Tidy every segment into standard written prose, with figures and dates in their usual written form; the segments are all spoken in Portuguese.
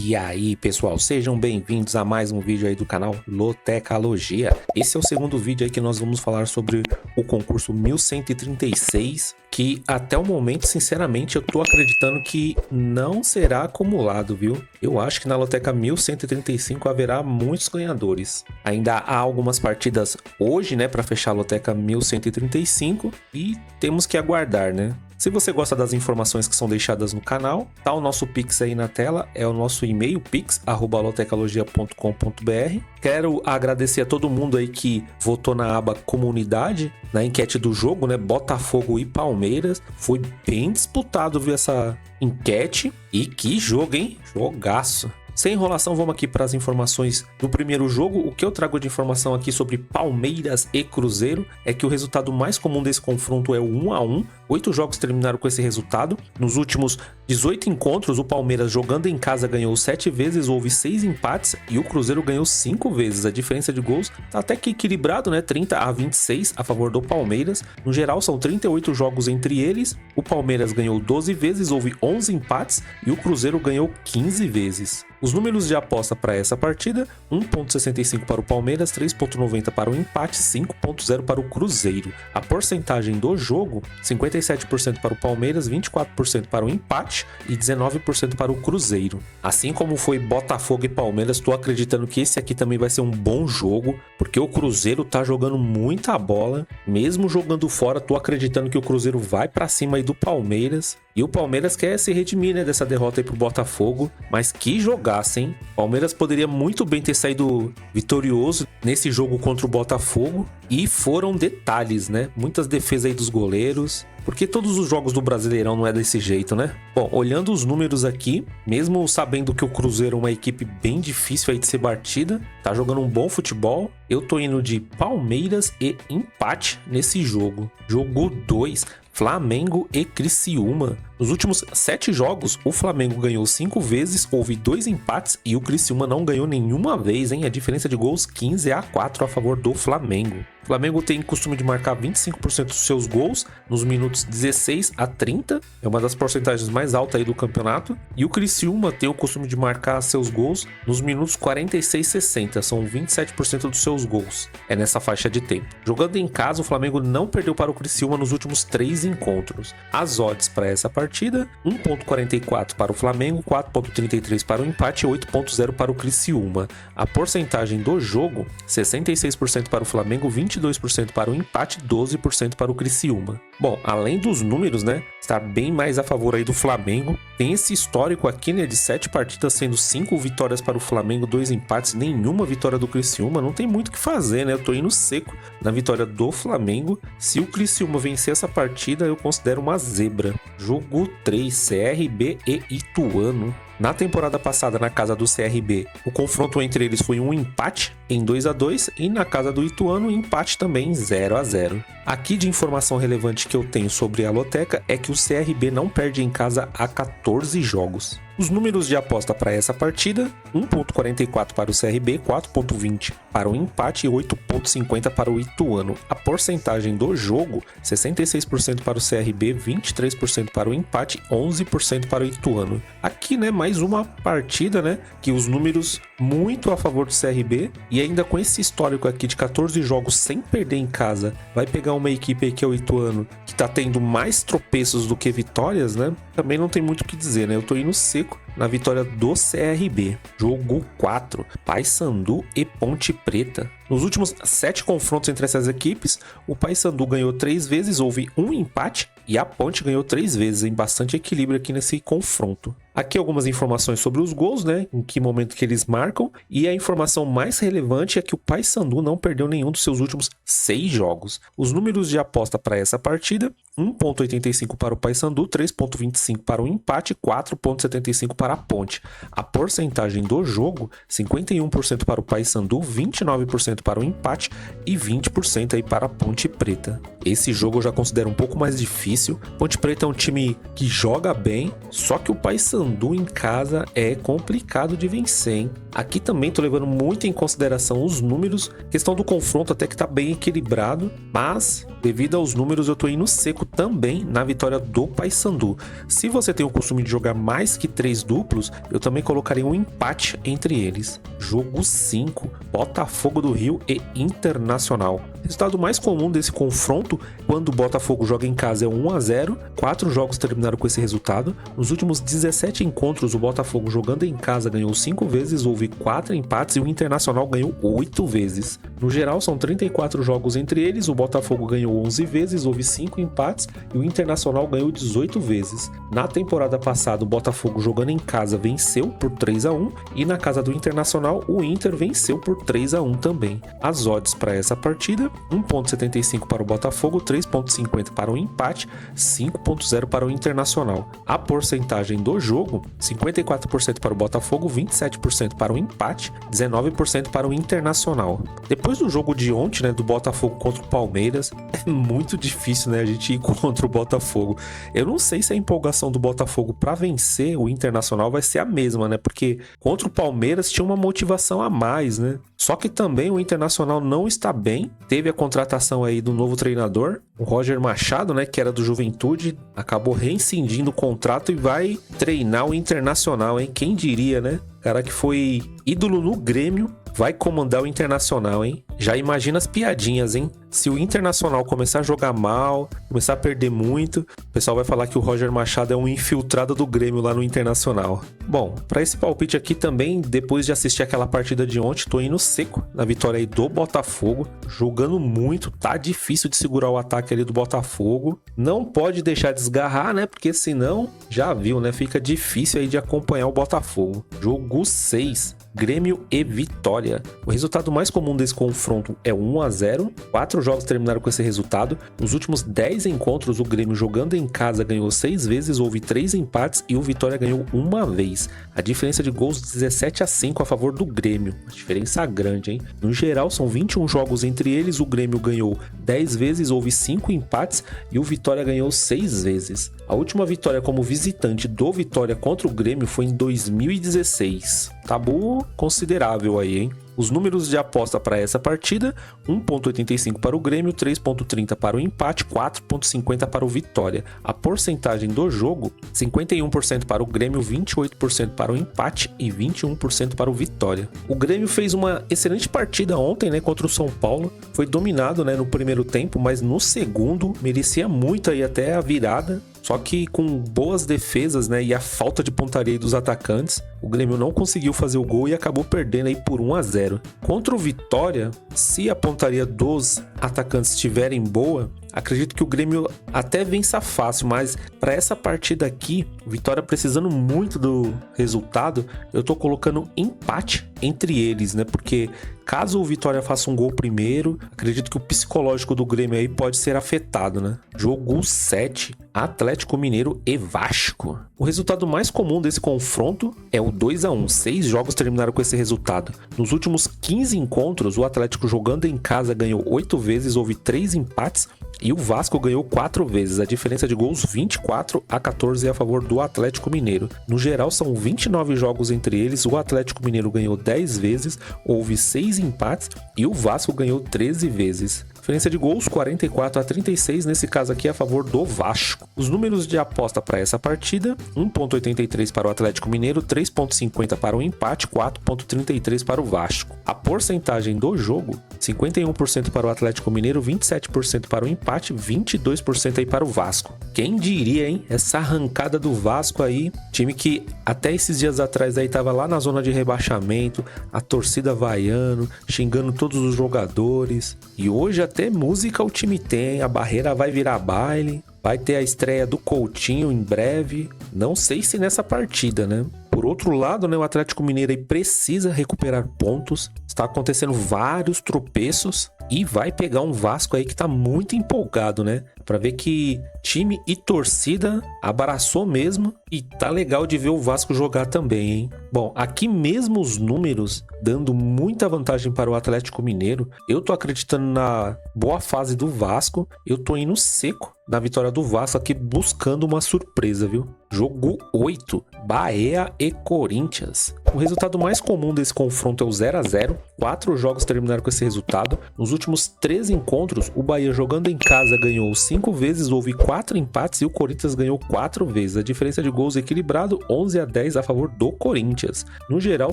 E aí, pessoal, sejam bem-vindos a mais um vídeo aí do canal Lotecalogia. Esse é o segundo vídeo aí que nós vamos falar sobre o concurso 1136, que até o momento, sinceramente, eu tô acreditando que não será acumulado, viu? Eu acho que na Loteca 1135 haverá muitos ganhadores. Ainda há algumas partidas hoje, né, para fechar a Loteca 1135 e temos que aguardar, né? Se você gosta das informações que são deixadas no canal, tá o nosso Pix aí na tela, é o nosso e-mail pix@lotecalogia.com.br. Quero agradecer a todo mundo aí que votou na aba comunidade, na enquete do jogo, né, Botafogo e Palmeiras. Foi bem disputado, viu, essa enquete. E que jogo, hein? Jogaço! Sem enrolação, vamos aqui para as informações do primeiro jogo. O que eu trago de informação aqui sobre Palmeiras e Cruzeiro é que o resultado mais comum desse confronto é o 1-1. 8 jogos terminaram com esse resultado. Nos últimos 18 encontros, o Palmeiras jogando em casa ganhou 7 vezes, houve 6 empates e o Cruzeiro ganhou 5 vezes. A diferença de gols tá até que equilibrado, né? 30-26 a favor do Palmeiras. No geral, são 38 jogos entre eles. O Palmeiras ganhou 12 vezes, houve 11 empates e o Cruzeiro ganhou 15 vezes. Os números de aposta para essa partida: 1,65 para o Palmeiras, 3,90 para o empate, 5,0 para o Cruzeiro. A porcentagem do jogo: 57% para o Palmeiras, 24% para o empate e 19% para o Cruzeiro. Assim como foi Botafogo e Palmeiras, estou acreditando que esse aqui também vai ser um bom jogo, porque o Cruzeiro tá jogando muita bola. Mesmo jogando fora, estou acreditando que o Cruzeiro vai para cima aí do Palmeiras. E o Palmeiras quer se redimir, né, dessa derrota aí pro Botafogo. Mas que jogaço, hein? Palmeiras poderia muito bem ter saído vitorioso nesse jogo contra o Botafogo. E foram detalhes, né? Muitas defesas aí dos goleiros. Porque todos os jogos do Brasileirão não é desse jeito, né? Bom, olhando os números aqui, mesmo sabendo que o Cruzeiro é uma equipe bem difícil aí de ser batida, tá jogando um bom futebol, eu tô indo de Palmeiras e empate nesse jogo. Jogo 2. Flamengo e Criciúma. Nos últimos 7 jogos, o Flamengo ganhou 5 vezes, houve 2 empates e o Criciúma não ganhou nenhuma vez, hein? A diferença de gols 15-4 a favor do Flamengo. O Flamengo tem costume de marcar 25% dos seus gols nos minutos 16 a 30, é uma das porcentagens mais altas aí do campeonato. E o Criciúma tem o costume de marcar seus gols nos minutos 46 e 60, são 27% dos seus gols. É nessa faixa de tempo. Jogando em casa, o Flamengo não perdeu para o Criciúma nos últimos 3 encontros. As odds para essa partida: 1,44 para o Flamengo, 4,33 para o empate e 8,0 para o Criciúma. A porcentagem do jogo: 66% para o Flamengo, 22% para o empate, 12% para o Criciúma. Bom, além dos números, né, está bem mais a favor aí do Flamengo. Tem esse histórico aqui, né, de 7 partidas sendo 5 vitórias para o Flamengo, 2 empates, nenhuma vitória do Criciúma. Não tem muito o que fazer, né? Eu tô indo seco na vitória do Flamengo. Se o Criciúma vencer essa partida, eu considero uma zebra. Jogo 3, CRB e Ituano. Na temporada passada, na casa do CRB, o confronto entre eles foi um empate em 2-2 e na casa do Ituano, empate também em 0-0. Aqui de informação relevante que eu tenho sobre a Loteca é que o CRB não perde em casa há 14 jogos. Os números de aposta para essa partida: 1,44 para o CRB, 4,20 para o empate e 8,50 para o Ituano. A porcentagem do jogo: 66% para o CRB, 23% para o empate, 11% para o Ituano. Aqui, né, mais uma partida, né, que os números muito a favor do CRB, e ainda com esse histórico aqui de 14 jogos sem perder em casa, vai pegar uma equipe aí que é o Ituano, que tá tendo mais tropeços do que vitórias, né? Também não tem muito o que dizer, né? Eu tô indo seco na vitória do CRB. Jogo 4, Paysandu e Ponte Preta. Nos últimos 7 confrontos entre essas equipes, o Paysandu ganhou 3 vezes, houve um empate e a Ponte ganhou 3 vezes, em bastante equilíbrio aqui nesse confronto. Aqui algumas informações sobre os gols, né? Em que momento que eles marcam. E a informação mais relevante é que o Paysandu não perdeu nenhum dos seus últimos 6 jogos. Os números de aposta para essa partida: 1,85 para o Paysandu, 3,25 para o empate, 4,75 para a Ponte. A porcentagem do jogo: 51% para o Paysandu, 29% para o empate e 20% aí para a Ponte Preta. Esse jogo eu já considero um pouco mais difícil. Ponte Preta é um time que joga bem, só que o Paysandu Paysandu em casa é complicado de vencer, hein? Aqui também tô levando muito em consideração os números, questão do confronto até que tá bem equilibrado, mas devido aos números eu tô indo seco também na vitória do Paysandu. Se você tem o costume de jogar mais que 3 duplos, eu também colocaria um empate entre eles. Jogo 5, Botafogo do Rio e Internacional. Resultado mais comum desse confronto, quando o Botafogo joga em casa, é 1-0. 4 jogos terminaram com esse resultado. Nos últimos 17 encontros, o Botafogo jogando em casa ganhou 5 vezes, houve 4 empates e o Internacional ganhou 8 vezes. No geral, são 34 jogos entre eles, o Botafogo ganhou 11 vezes, houve 5 empates e o Internacional ganhou 18 vezes. Na temporada passada, o Botafogo jogando em casa venceu por 3-1 e na casa do Internacional, o Inter venceu por 3-1 também. As odds para essa partida: 1,75 para o Botafogo, 3,50 para o empate, 5,0 para o Internacional. A porcentagem do jogo: 54% para o Botafogo, 27% para o empate, 19% para o Internacional. Depois do jogo de ontem, né, do Botafogo contra o Palmeiras, é muito difícil, né, a gente ir contra o Botafogo. Eu não sei se a empolgação do Botafogo para vencer o Internacional vai ser a mesma, né, porque contra o Palmeiras tinha uma motivação a mais, né. Só que também o Internacional não está bem. Teve a contratação aí do novo treinador, o Roger Machado, né, que era do Juventude, acabou rescindindo o contrato e vai treinar o Internacional, hein? Quem diria, né? Cara que foi ídolo no Grêmio, vai comandar o Internacional, hein? Já imagina as piadinhas, hein? Se o Internacional começar a jogar mal, começar a perder muito, o pessoal vai falar que o Roger Machado é um infiltrado do Grêmio lá no Internacional. Bom, para esse palpite aqui também, depois de assistir aquela partida de ontem, tô indo seco na vitória aí do Botafogo, jogando muito, tá difícil de segurar o ataque ali do Botafogo. Não pode deixar desgarrar, né? Porque senão, já viu, né? Fica difícil aí de acompanhar o Botafogo. Jogo 6. Grêmio e Vitória. O resultado mais comum desse confronto é 1-0. 4 jogos terminaram com esse resultado. Nos últimos 10 encontros, o Grêmio jogando em casa ganhou 6 vezes, houve 3 empates e o Vitória ganhou 1 vez. A diferença de gols 17-5 a favor do Grêmio. Uma diferença grande, hein? No geral, são 21 jogos entre eles. O Grêmio ganhou 10 vezes, houve 5 empates e o Vitória ganhou 6 vezes. A última vitória como visitante do Vitória contra o Grêmio foi em 2016. Tabu considerável aí, hein? Os números de aposta para essa partida: 1,85 para o Grêmio, 3,30 para o empate, 4,50 para o Vitória. A porcentagem do jogo: 51% para o Grêmio, 28% para o empate e 21% para o Vitória. O Grêmio fez uma excelente partida ontem, né, contra o São Paulo. Foi dominado, né, no primeiro tempo, mas no segundo merecia muito aí até a virada. Só que com boas defesas, né, e a falta de pontaria dos atacantes, o Grêmio não conseguiu fazer o gol e acabou perdendo aí por 1-0. Contra o Vitória, se a pontaria dos atacantes estiverem boa, acredito que o Grêmio até vença fácil, mas para essa partida aqui, o Vitória precisando muito do resultado, eu tô colocando empate entre eles, né? Porque caso o Vitória faça um gol primeiro, acredito que o psicológico do Grêmio aí pode ser afetado, né? Jogo 7, Atlético Mineiro e Vasco. O resultado mais comum desse confronto é o 2-1. 6 jogos terminaram com esse resultado. Nos últimos 15 encontros, o Atlético jogando em casa ganhou 8 vezes, houve 3 empates e o Vasco ganhou 4 vezes. A diferença de gols 24-14 a favor do Atlético Mineiro. No geral, são 29 jogos entre eles. O Atlético Mineiro ganhou 10 vezes, houve 6 empates e o Vasco ganhou 13 vezes. Diferença de gols 44-36, nesse caso aqui a favor do Vasco. Os números de aposta para essa partida: 1,83 para o Atlético Mineiro, 3,50 para o empate, 4,33 para o Vasco. A porcentagem do jogo: 51% para o Atlético Mineiro, 27% para o empate, 22% aí para o Vasco. Quem diria, hein? Essa arrancada do Vasco aí, time que até esses dias atrás aí tava lá na zona de rebaixamento, a torcida vaiando, xingando todos os jogadores, e hoje até música o time tem, a barreira vai virar baile, vai ter a estreia do Coutinho em breve, não sei se nessa partida, né? Por outro lado, né, o Atlético Mineiro aí precisa recuperar pontos, está acontecendo vários tropeços e vai pegar um Vasco aí que tá muito empolgado, né? Pra ver que time e torcida abraçou mesmo e tá legal de ver o Vasco jogar também, hein? Bom, aqui mesmo os números dando muita vantagem para o Atlético Mineiro. Eu tô acreditando na boa fase do Vasco. Eu tô indo seco na vitória do Vasco aqui, buscando uma surpresa, viu? Jogo 8, Bahia e Corinthians. O resultado mais comum desse confronto é o 0-0. 4 jogos terminaram com esse resultado. Nos últimos 3 encontros, o Bahia jogando em casa ganhou 5 vezes, houve 4 empates e o Corinthians ganhou 4 vezes. A diferença de gols equilibrado, 11-10 a favor do Corinthians. No geral,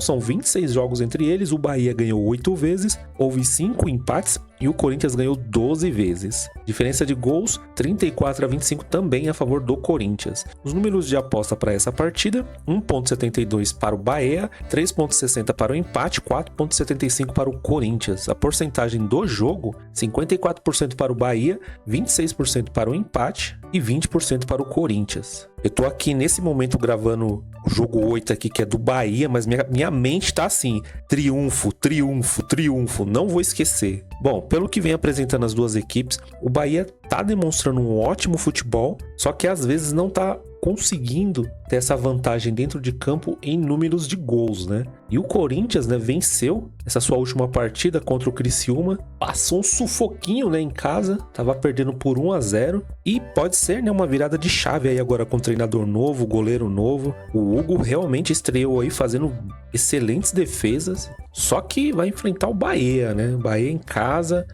são 26 jogos entre eles, o Bahia ganhou 8 vezes, houve 5 empates e o Corinthians ganhou 12 vezes. Diferença de gols, 34-25 também a favor do Corinthians. Os números de aposta para essa partida, 1.72 para o Bahia, 3.60 para o empate, 4.75 para o Corinthians. A porcentagem do jogo, 54% para o Bahia, 26% para o empate e 20% para o Corinthians. Eu tô aqui nesse momento gravando o jogo 8 aqui, que é do Bahia, mas minha mente tá assim, triunfo, triunfo, triunfo, não vou esquecer. Bom, pelo que vem apresentando as duas equipes, o Bahia tá demonstrando um ótimo futebol, só que às vezes não tá conseguindo ter essa vantagem dentro de campo em números de gols, né? E o Corinthians, né, venceu essa sua última partida contra o Criciúma, passou um sufoquinho, né, em casa, tava perdendo por 1-0 e pode ser, né, uma virada de chave aí agora com treinador novo, goleiro novo. O Hugo realmente estreou aí fazendo excelentes defesas, só que vai enfrentar o Bahia, né? O Bahia em casa,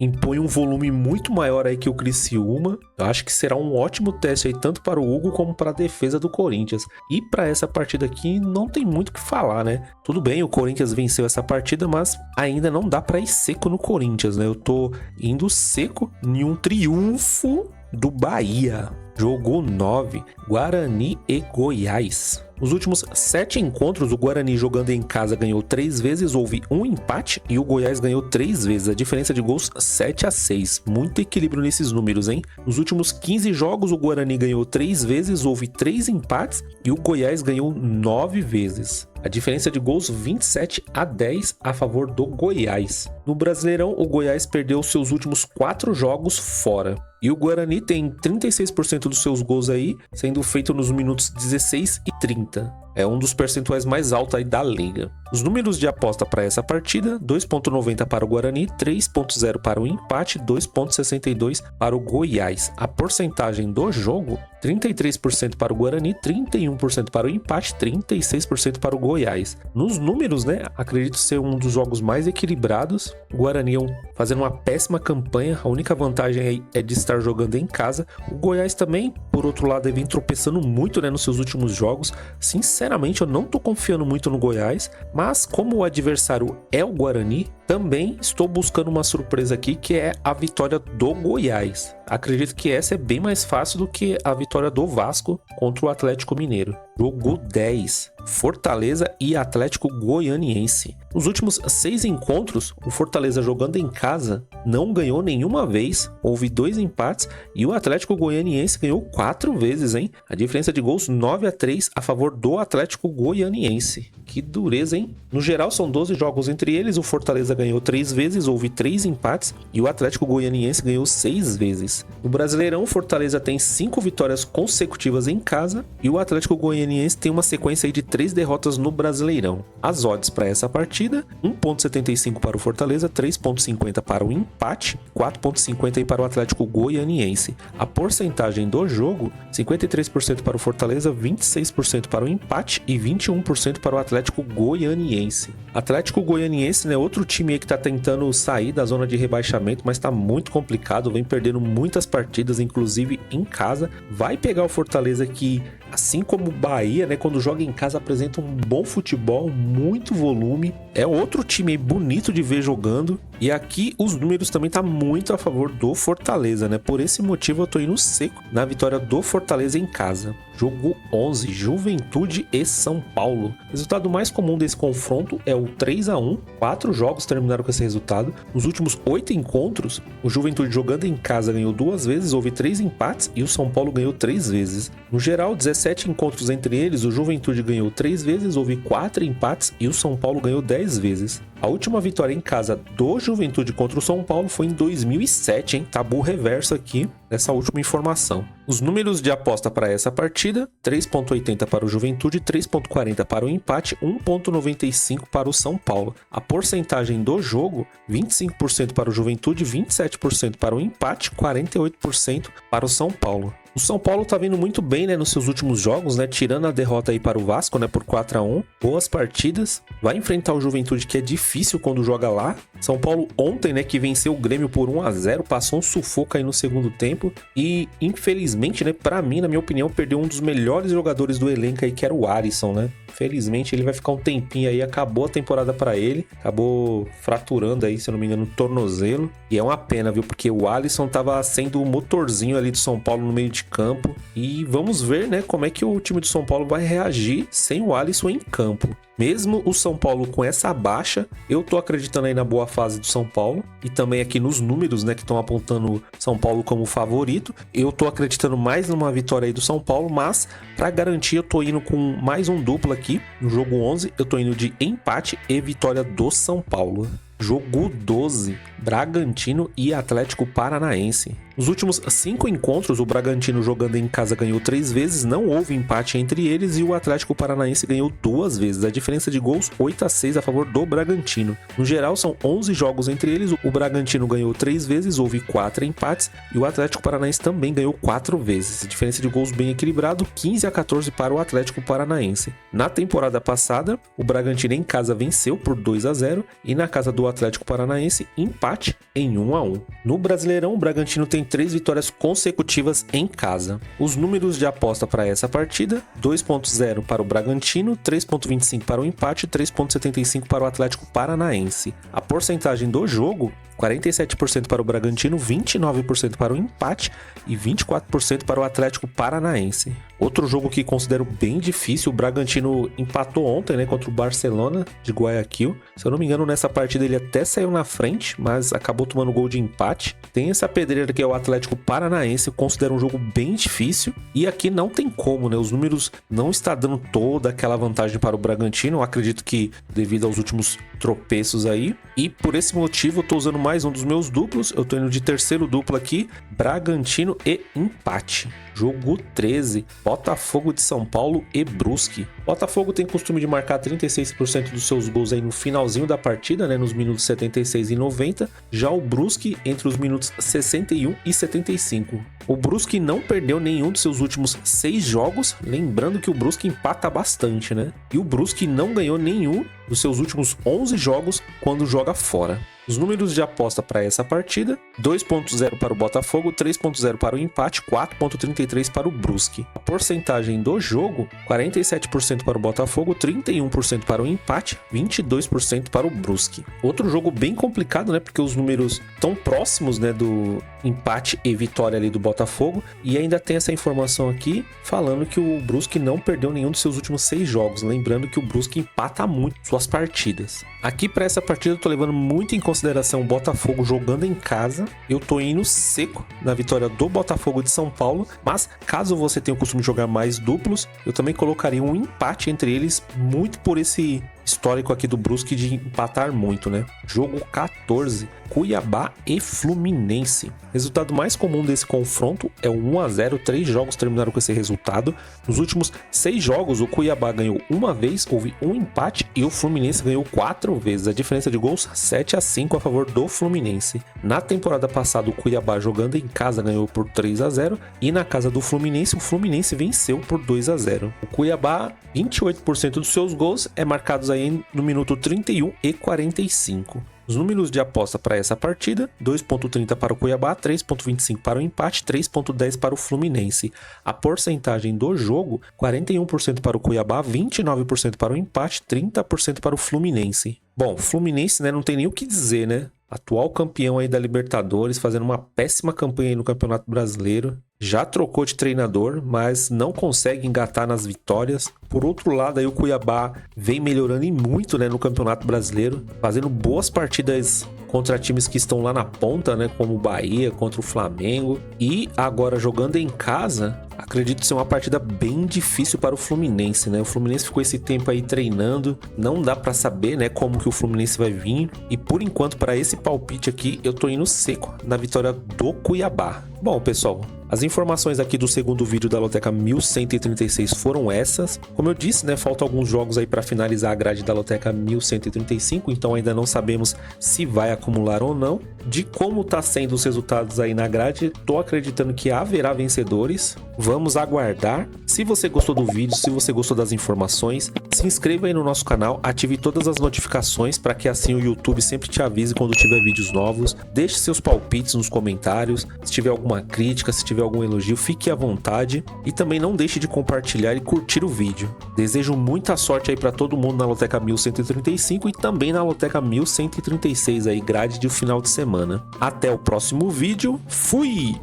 impõe um volume muito maior aí que o Criciúma. Eu acho que será um ótimo teste aí tanto para o Hugo como para a defesa do Corinthians. E para essa partida aqui não tem muito o que falar, né? Tudo bem, o Corinthians venceu essa partida, mas ainda não dá para ir seco no Corinthians, né? Eu tô indo seco em um triunfo do Bahia. Jogo 9, Guarani e Goiás. Nos últimos 7 encontros, o Guarani jogando em casa ganhou 3 vezes, houve um empate e o Goiás ganhou 3 vezes. A diferença de gols 7-6. Muito equilíbrio nesses números, hein? Nos últimos 15 jogos, o Guarani ganhou 3 vezes, houve 3 empates e o Goiás ganhou 9 vezes. A diferença de gols 27-10 a favor do Goiás. No Brasileirão, o Goiás perdeu seus últimos 4 jogos fora. E o Guarani tem 36% dos seus gols aí sendo feito nos minutos 16 e 30. É um dos percentuais mais altos aí da liga. Os números de aposta para essa partida, 2.90 para o Guarani, 3.0 para o empate, 2.62 para o Goiás. A porcentagem do jogo, 33% para o Guarani, 31% para o empate, 36% para o Goiás. Nos números, né, acredito ser um dos jogos mais equilibrados. O Guarani fazendo uma péssima campanha, a única vantagem aí é de estar jogando em casa. O Goiás também, por outro lado, vem tropeçando muito, né, nos seus últimos jogos. Sinceramente, eu não tô confiando muito no Goiás, mas como o adversário é o Guarani, também estou buscando uma surpresa aqui, que é a vitória do Goiás. Acredito que essa é bem mais fácil do que a vitória do Vasco contra o Atlético Mineiro. Jogo 10, Fortaleza e Atlético Goianiense. Nos últimos 6 encontros, o Fortaleza jogando em casa não ganhou nenhuma vez, houve 2 empates e o Atlético Goianiense ganhou 4 vezes, hein? A diferença de gols 9-3 a favor do Atlético Goianiense. Que dureza, hein? No geral, são 12 jogos entre eles, o Fortaleza ganhou 3 vezes, houve 3 empates e o Atlético Goianiense ganhou 6 vezes. No Brasileirão, o Fortaleza tem 5 vitórias consecutivas em casa e o Atlético Goianiense tem uma sequência aí de 3 derrotas no Brasileirão. As odds para essa partida, 1.75 para o Fortaleza, 3.50 para o empate, 4.50 para o Atlético Goianiense. A porcentagem do jogo, 53% para o Fortaleza, 26% para o empate e 21% para o Atlético Goianiense. Atlético Goianiense, né, outro time aí que tá tentando sair da zona de rebaixamento, mas tá muito complicado, vem perdendo muitas partidas, inclusive em casa. Vai pegar o Fortaleza que, assim como o Bahia, né, quando joga em casa apresenta um bom futebol, muito volume. É outro time aí bonito de ver jogando. E aqui os números também tá muito a favor do Fortaleza, né? Por esse motivo eu tô indo seco na vitória do Fortaleza em casa. Jogo 11, Juventude e São Paulo. O resultado mais comum desse confronto é o 3-1. 4 jogos terminaram com esse resultado. Nos últimos 8 encontros, o Juventude jogando em casa ganhou 2 vezes, houve 3 empates e o São Paulo ganhou 3 vezes. No geral, 17 encontros entre eles, o Juventude ganhou 3 vezes, houve 4 empates e o São Paulo ganhou 10 vezes. A última vitória em casa do Juventude contra o São Paulo foi em 2007, hein? Tabu reverso aqui nessa última informação. Os números de aposta para essa partida: 3,80 para o Juventude, 3,40 para o empate, 1,95 para o São Paulo. A porcentagem do jogo: 25% para o Juventude, 27% para o empate, 48% para o São Paulo. O São Paulo tá vindo muito bem, né, nos seus últimos jogos, né, tirando a derrota aí para o Vasco, né, por 4-1. Boas partidas. Vai enfrentar o Juventude, que é difícil quando joga lá. São Paulo ontem, né, que venceu o Grêmio por 1-0, passou um sufoco aí no segundo tempo e, infelizmente, né, para mim, na minha opinião, perdeu um dos melhores jogadores do elenco aí, que era o Alisson, né? Felizmente ele vai ficar um tempinho aí, acabou a temporada para ele, acabou fraturando aí, se eu não me engano, o tornozelo. E é uma pena, viu? Porque o Alisson tava sendo o motorzinho ali do São Paulo no meio de campo. E vamos ver, né, como é que o time do São Paulo vai reagir sem o Alisson em campo. Mesmo o São Paulo com essa baixa, eu tô acreditando aí na boa fase do São Paulo e também aqui nos números, né, que estão apontando São Paulo como favorito. Eu tô acreditando mais numa vitória aí do São Paulo, mas para garantir eu tô indo com mais um duplo aqui. No jogo 11, eu tô indo de empate e vitória do São Paulo. Jogo 12, Bragantino e Atlético Paranaense. Nos últimos 5 encontros, o Bragantino jogando em casa ganhou 3 vezes, não houve empate entre eles e o Atlético Paranaense ganhou 2 vezes. A diferença de gols 8-6 a favor do Bragantino. No geral, são 11 jogos entre eles, o Bragantino ganhou 3 vezes, houve 4 empates e o Atlético Paranaense também ganhou 4 vezes. A diferença de gols bem equilibrado, 15-14 para o Atlético Paranaense. Na temporada passada, o Bragantino em casa venceu por 2-0 e na casa do Atlético Paranaense, empate em 1-1. No Brasileirão, o Bragantino tem 3 vitórias consecutivas em casa. Os números de aposta para essa partida: 2,0 para o Bragantino, 3,25 para o empate, 3,75 para o Atlético Paranaense. A porcentagem do jogo: 47% para o Bragantino, 29% para o empate e 24% para o Atlético Paranaense. Outro jogo que considero bem difícil, o Bragantino empatou ontem, né, contra o Barcelona de Guayaquil. Se eu não me engano, nessa partida ele até saiu na frente, mas acabou tomando gol de empate. Tem essa pedreira que é o Atlético Paranaense, eu considero um jogo bem difícil. E aqui não tem como, né? Os números não estão dando toda aquela vantagem para o Bragantino. Eu acredito que devido aos últimos tropeços aí. E por esse motivo eu tô usando mais um dos meus duplos. Eu tô indo de terceiro duplo aqui, Bragantino e empate. Jogo 13, Botafogo de São Paulo e Brusque. Botafogo tem costume de marcar 36% dos seus gols aí no finalzinho da partida, né, nos minutos 76 e 90. Já o Brusque entre os minutos 61 e 75. O Brusque não perdeu nenhum dos seus últimos 6 jogos, lembrando que o Brusque empata bastante, né? E o Brusque não ganhou nenhum dos seus últimos 11 jogos quando joga fora. Os números de aposta para essa partida: 2,0 para o Botafogo, 3,0 para o empate, 4,33 para o Brusque. A porcentagem do jogo: 47% para o Botafogo, 31% para o empate, 22% para o Brusque. Outro jogo bem complicado, né? Porque os números estão próximos, né, do empate e vitória ali do Botafogo. E ainda tem essa informação aqui falando que o Brusque não perdeu nenhum dos seus últimos 6 jogos. Lembrando que o Brusque empata muito suas partidas. Aqui para essa partida eu tô levando muito em consideração o Botafogo jogando em casa. Eu tô indo seco na vitória do Botafogo de São Paulo, mas caso você tenha o costume de jogar mais duplos, eu também colocaria um empate entre eles, muito por esse histórico aqui do Brusque de empatar muito, né? Jogo 14, Cuiabá e Fluminense. Resultado mais comum desse confronto é o 1-0, 3 jogos terminaram com esse resultado. Nos últimos 6 jogos, o Cuiabá ganhou uma vez, houve um empate e o Fluminense ganhou 4 vezes. A diferença de gols, 7-5 a favor do Fluminense. Na temporada passada, o Cuiabá jogando em casa ganhou por 3-0 e na casa do Fluminense, o Fluminense venceu por 2-0. O Cuiabá, 28% dos seus gols é marcados aí no minuto 31 e 45. Os números de aposta para essa partida: 2,30 para o Cuiabá, 3,25 para o empate, 3,10 para o Fluminense. A porcentagem do jogo: 41% para o Cuiabá, 29% para o empate, 30% para o Fluminense. Bom, o Fluminense, né, não tem nem o que dizer, né? Atual campeão aí da Libertadores, fazendo uma péssima campanha aí no Campeonato Brasileiro. já trocou de treinador, mas não consegue engatar nas vitórias. Por outro lado, aí o Cuiabá vem melhorando e muito, né, no Campeonato Brasileiro, fazendo boas partidas contra times que estão lá na ponta, né, como o Bahia, contra o Flamengo. E agora jogando em casa, acredito ser uma partida bem difícil para o Fluminense, né? O Fluminense ficou esse tempo aí treinando, não dá para saber, né, como que o Fluminense vai vir. E por enquanto, para esse palpite aqui, eu tô indo seco na vitória do Cuiabá. Bom, pessoal, as informações aqui do segundo vídeo da Loteca 1136 foram essas. Como eu disse, né, faltam alguns jogos aí para finalizar a grade da Loteca 1135, então ainda não sabemos se vai acumular ou não. De como tá sendo os resultados aí na grade, tô acreditando que haverá vencedores. Vamos aguardar. Se você gostou do vídeo, se você gostou das informações, se inscreva aí no nosso canal, ative todas as notificações para que assim o YouTube sempre te avise quando tiver vídeos novos. Deixe seus palpites nos comentários, se tiver alguma crítica, se tiver algum elogio, fique à vontade. E também não deixe de compartilhar e curtir o vídeo. Desejo muita sorte aí para todo mundo na Loteca 1135 e também na Loteca 1136 aí, grade de final de semana. Até o próximo vídeo. Fui!